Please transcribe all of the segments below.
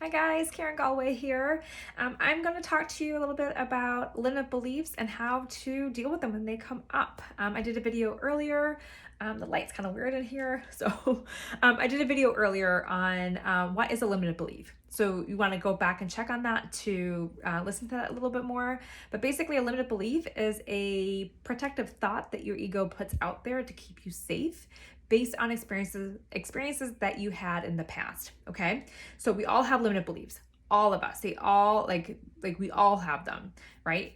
Hi guys, Karen Galway here. I'm going to talk to you a little bit about limited beliefs and how to deal with them when they come up. I did a video earlier. The light's kind of weird in here. So I did a video earlier on what is a limited belief. So you want to go back and check on that to listen to that a little bit more. But basically a limited belief is a protective thought that your ego puts out there to keep you safe based on experiences that you had in the past. Okay, so we all have limited beliefs, all of us. They all like we all have them, right?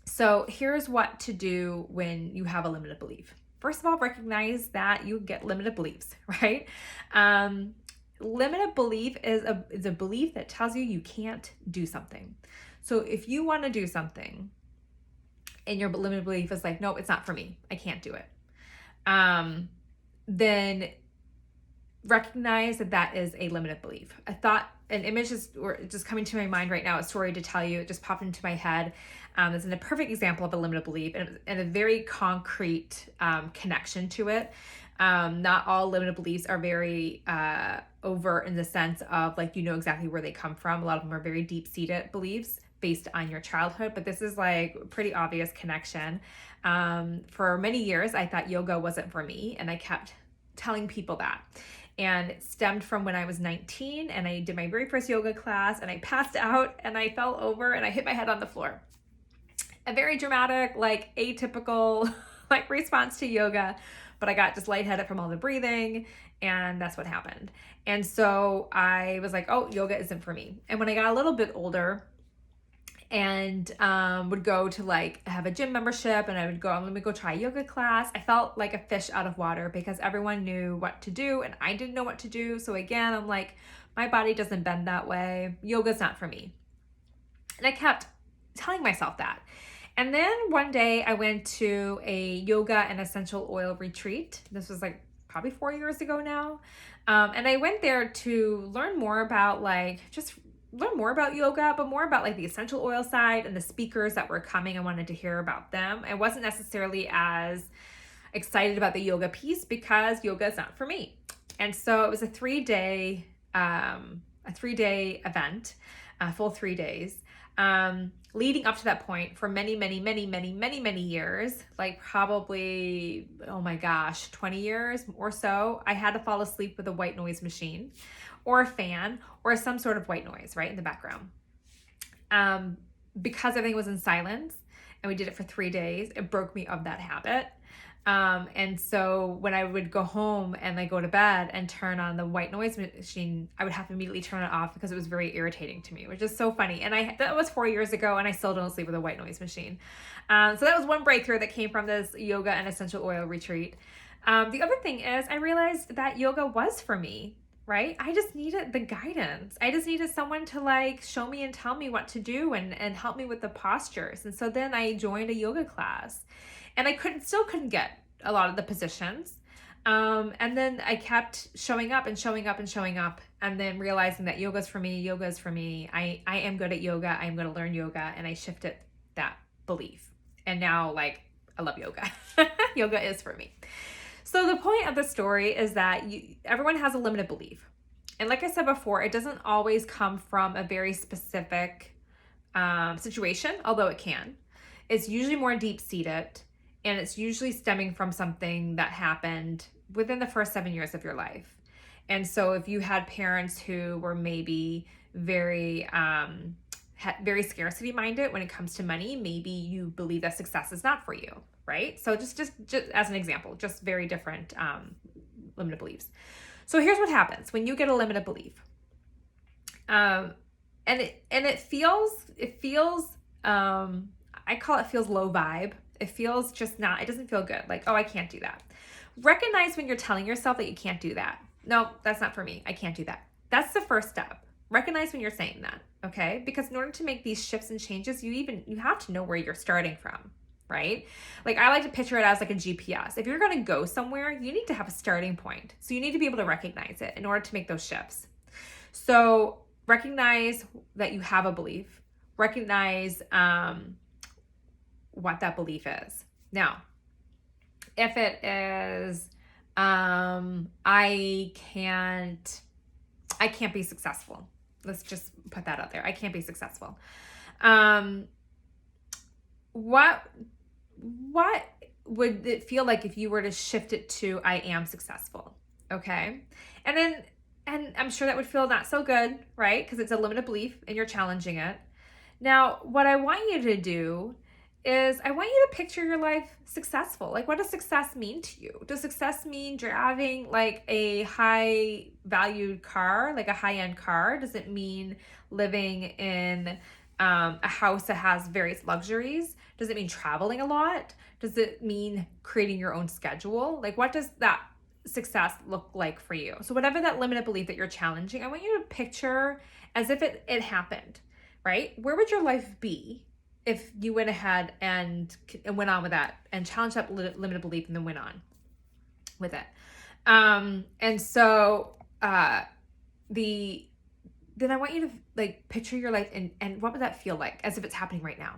So here's what to do when you have a limited belief. First of all, recognize that you get limited beliefs, right? Limited belief is a belief that tells you can't do something. So if you want to do something and your limited belief is like, no, it's not for me, I can't do it, then recognize that that is a limited belief. A thought, an image is just coming to my mind right now, a story to tell you, it just popped into my head. This is a perfect example of a limited belief and a very concrete connection to it. Not all limited beliefs are very overt in the sense of like, you know exactly where they come from. A lot of them are very deep-seated beliefs based on your childhood, but this is like a pretty obvious connection. For many years, I thought yoga wasn't for me, and I kept telling people that. And it stemmed from when I was 19 and I did my very first yoga class and I passed out and I fell over and I hit my head on the floor. A very dramatic, like atypical like response to yoga, but I got just lightheaded from all the breathing and that's what happened. And so I was like, oh, yoga isn't for me. And when I got a little bit older, and would go to like have a gym membership and I would go, let me go try a yoga class. I felt like a fish out of water because everyone knew what to do and I didn't know what to do. So again, I'm like, my body doesn't bend that way. Yoga's not for me. And I kept telling myself that. And then one day I went to a yoga and essential oil retreat. This was like probably 4 years ago now. And I went there to learn more about yoga, but more about like the essential oil side and the speakers that were coming. I wanted to hear about them. I wasn't necessarily as excited about the yoga piece because yoga is not for me. And so it was a 3-day event, a full 3 days. Leading up to that point for many years, like probably, oh my gosh, 20 years or so, I had to fall asleep with a white noise machine or a fan or some sort of white noise, right, in the background. Because everything was in silence and we did it for 3 days, it broke me of that habit. And so when I would go home and go to bed and turn on the white noise machine, I would have to immediately turn it off because it was very irritating to me, which is so funny. And that was 4 years ago and I still don't sleep with a white noise machine. So that was one breakthrough that came from this yoga and essential oil retreat. The other thing is I realized that yoga was for me, right? I just needed the guidance. I just needed someone to show me and tell me what to do and help me with the postures. And so then I joined a yoga class. And I still couldn't get a lot of the positions. And then I kept showing up and showing up and showing up and then realizing that yoga is for me. I am good at yoga. I'm going to learn yoga. And I shifted that belief. And now I love yoga. Yoga is for me. So the point of the story is that everyone has a limited belief. And like I said before, it doesn't always come from a very specific situation, although it can. It's usually more deep-seated. And it's usually stemming from something that happened within the first 7 years of your life. And so if you had parents who were maybe very scarcity minded when it comes to money, maybe you believe that success is not for you, right? So just as an example, just very different limited beliefs. So here's what happens when you get a limited belief. And it feels I call it feels low vibe. It feels it doesn't feel good. Like, oh, I can't do that. Recognize when you're telling yourself that you can't do that. No, that's not for me. I can't do that. That's the first step. Recognize when you're saying that, okay? Because in order to make these shifts and changes, you have to know where you're starting from, right? I like to picture it as like a GPS. If you're going to go somewhere, you need to have a starting point. So you need to be able to recognize it in order to make those shifts. So recognize that you have a belief. Recognize what that belief is. Now, if it is, I can't I can't be successful. Let's just put that out there. I can't be successful. Um, what would it feel like if you were to shift it to I am successful? Okay. And I'm sure that would feel not so good, right? Because it's a limited belief and you're challenging it. Now, what I want you to do is I want you to picture your life successful. Like, what does success mean to you? Does success mean driving like a high valued car, like a high end car? Does it mean living in a house that has various luxuries? Does it mean traveling a lot? Does it mean creating your own schedule? Like, what does that success look like for you? So, whatever that limited belief that you're challenging, I want you to picture as if it happened, right? Where would your life be if you went ahead and went on with that and challenged that limited belief and then went on with it? And so, then I want you to like picture your life and what would that feel like as if it's happening right now?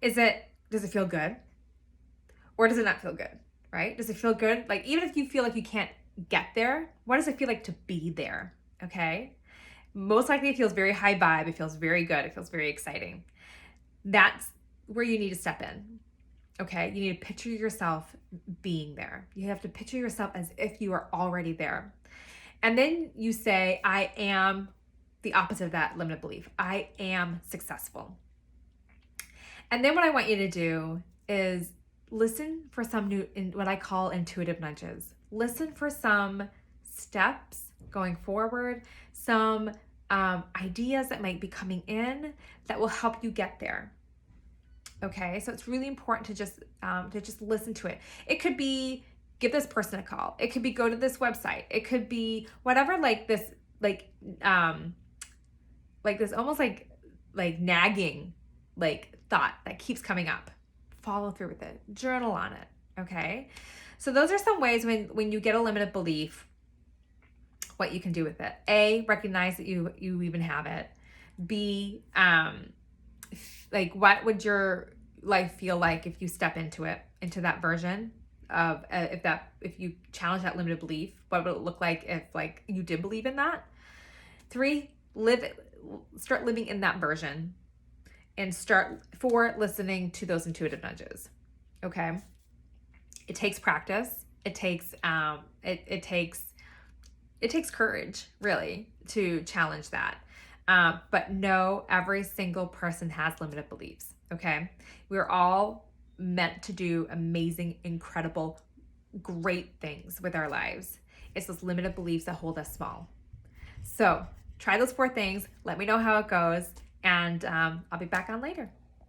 Does it feel good? Or does it not feel good? Right? Does it feel good? Like, even if you feel like you can't get there, what does it feel like to be there? Okay. Most likely it feels very high vibe. It feels very good. It feels very exciting. That's where you need to step in. Okay. You need to picture yourself being there. You have to picture yourself as if you are already there. And then you say, I am the opposite of that limited belief. I am successful. And then what I want you to do is listen for some new, what I call intuitive nudges. Listen for some steps going forward, some ideas that might be coming in that will help you get there. Okay, so it's really important to just listen to it. It could be give this person a call. It could be go to this website. It could be whatever, like this almost like nagging like thought that keeps coming up. Follow through with it. Journal on it. Okay. So those are some ways when you get a limited belief, what you can do with it. A, recognize that you even have it. B, like what would your life feel like if you step into that version of if you challenge that limited belief? What would it look like if like you did believe in that? 3, start living in that version. And start listening to those intuitive nudges. Okay. It takes practice. It takes it takes courage, really, to challenge that. But no, every single person has limited beliefs. Okay. We're all meant to do amazing, incredible, great things with our lives. It's those limited beliefs that hold us small. So try those 4 things. Let me know how it goes. And I'll be back on later.